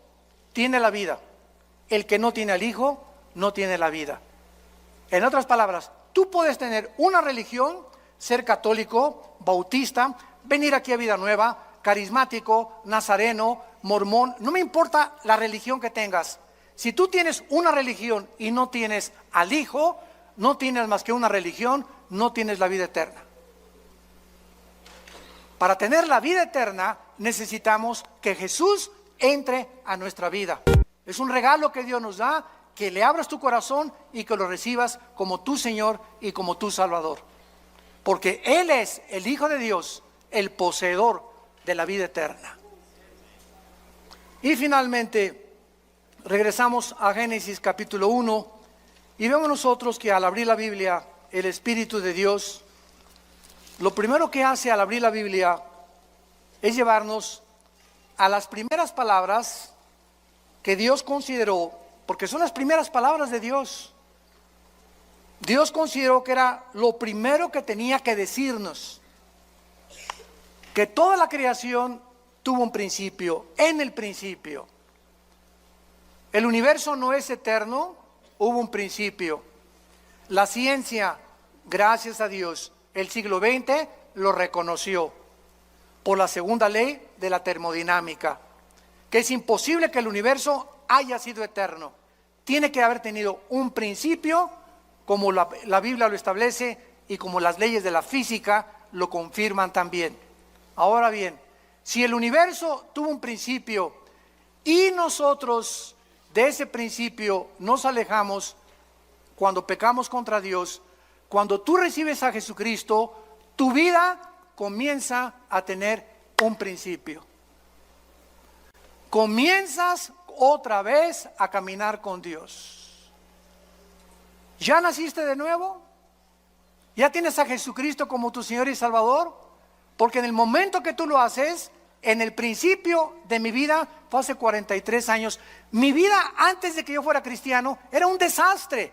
Speaker 1: tiene la vida. El que no tiene al Hijo no tiene la vida. En otras palabras, tú puedes tener una religión, ser católico, bautista, venir aquí a Vida Nueva, carismático, nazareno, mormón, no me importa la religión que tengas. Si tú tienes una religión y no tienes al Hijo, no tienes más que una religión, no tienes la vida eterna. Para tener la vida eterna necesitamos que Jesús entre a nuestra vida. Es un regalo que Dios nos da, que le abras tu corazón y que lo recibas como tu Señor y como tu Salvador. Porque Él es el Hijo de Dios, el poseedor de la vida eterna. Y finalmente, regresamos a Génesis capítulo 1 y vemos nosotros que al abrir la Biblia, el Espíritu de Dios, lo primero que hace al abrir la Biblia es llevarnos a las primeras palabras que Dios consideró, porque son las primeras palabras de Dios. Dios consideró que era lo primero que tenía que decirnos, que toda la creación tuvo un principio, en el principio. El universo no es eterno, hubo un principio. La ciencia, gracias a Dios, el siglo XX lo reconoció por la segunda ley de la termodinámica, que es imposible que el universo haya sido eterno. Tiene que haber tenido un principio, como la Biblia lo establece y como las leyes de la física lo confirman también. Ahora bien, si el universo tuvo un principio y nosotros de ese principio nos alejamos cuando pecamos contra Dios, cuando tú recibes a Jesucristo, tu vida comienza a tener un principio. Comienzas otra vez a caminar con Dios. ¿Ya naciste de nuevo? ¿Ya tienes a Jesucristo como tu Señor y Salvador? Porque en el momento que tú lo haces, en el principio de mi vida, fue hace 43 años, mi vida antes de que yo fuera cristiano era un desastre.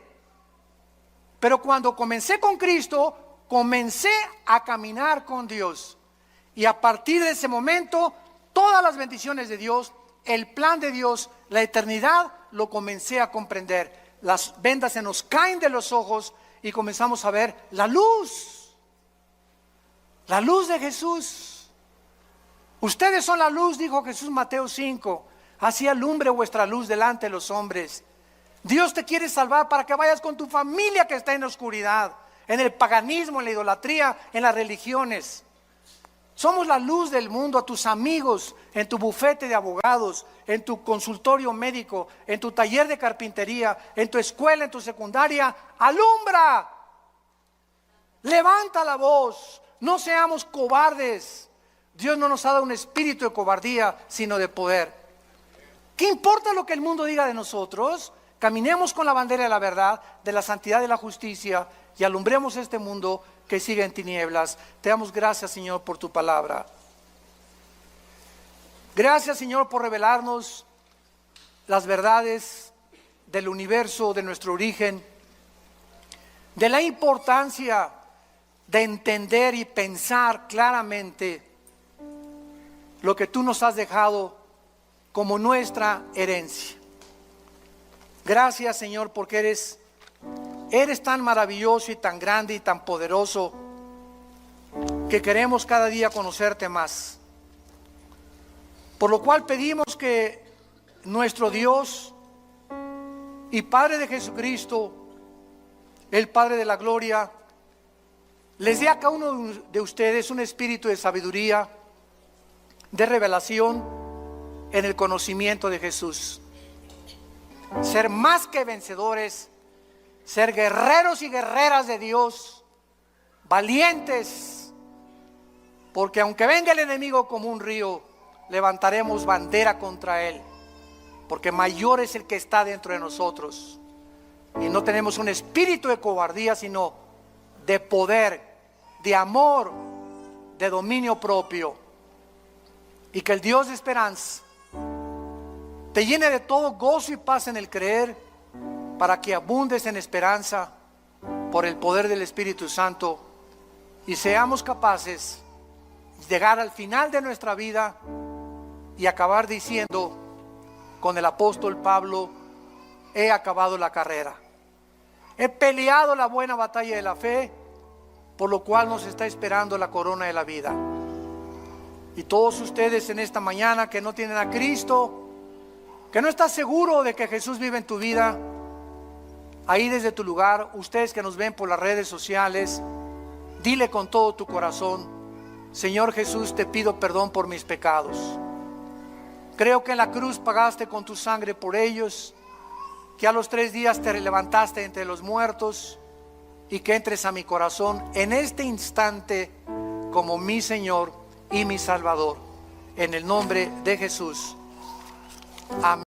Speaker 1: Pero cuando comencé con Cristo, comencé a caminar con Dios. Y a partir de ese momento, todas las bendiciones de Dios, el plan de Dios, la eternidad, lo comencé a comprender. Las vendas se nos caen de los ojos y comenzamos a ver la luz de Jesús. Ustedes son la luz, dijo Jesús en Mateo 5, así alumbre vuestra luz delante de los hombres. Dios te quiere salvar para que vayas con tu familia que está en la oscuridad, en el paganismo, en la idolatría, en las religiones. Somos la luz del mundo a tus amigos, en tu bufete de abogados, en tu consultorio médico, en tu taller de carpintería, en tu escuela, en tu secundaria. ¡Alumbra! Levanta la voz, no seamos cobardes. Dios no nos ha dado un espíritu de cobardía, sino de poder. ¿Qué importa lo que el mundo diga de nosotros? Caminemos con la bandera de la verdad, de la santidad y de la justicia y alumbremos este mundo que sigue en tinieblas. Te damos gracias, Señor, por tu palabra. Gracias, Señor, por revelarnos las verdades del universo, de nuestro origen, de la importancia de entender y pensar claramente lo que tú nos has dejado como nuestra herencia. Gracias, Señor, porque eres tan maravilloso y tan grande y tan poderoso que queremos cada día conocerte más. Por lo cual pedimos que nuestro Dios y Padre de Jesucristo, el Padre de la gloria, les dé a cada uno de ustedes un espíritu de sabiduría, de revelación en el conocimiento de Jesús. Ser más que vencedores, ser guerreros y guerreras de Dios, valientes, porque aunque venga el enemigo como un río, levantaremos bandera contra él, porque mayor es el que está dentro de nosotros. Y no tenemos un espíritu de cobardía, sino de poder, de amor, de dominio propio. Y que el Dios de esperanza te llene de todo gozo y paz en el creer, para que abundes en esperanza por el poder del Espíritu Santo y seamos capaces de llegar al final de nuestra vida y acabar diciendo con el apóstol Pablo: he acabado la carrera, he peleado la buena batalla de la fe, por lo cual nos está esperando la corona de la vida. Y todos ustedes en esta mañana que no tienen a Cristo, que no estás seguro de que Jesús vive en tu vida, ahí desde tu lugar, ustedes que nos ven por las redes sociales, dile con todo tu corazón: Señor Jesús, te pido perdón por mis pecados. Creo que en la cruz pagaste con tu sangre por ellos, que a los 3 días te levantaste entre los muertos, y que entres a mi corazón en este instante como mi Señor y mi Salvador. En el nombre de Jesús. Amén.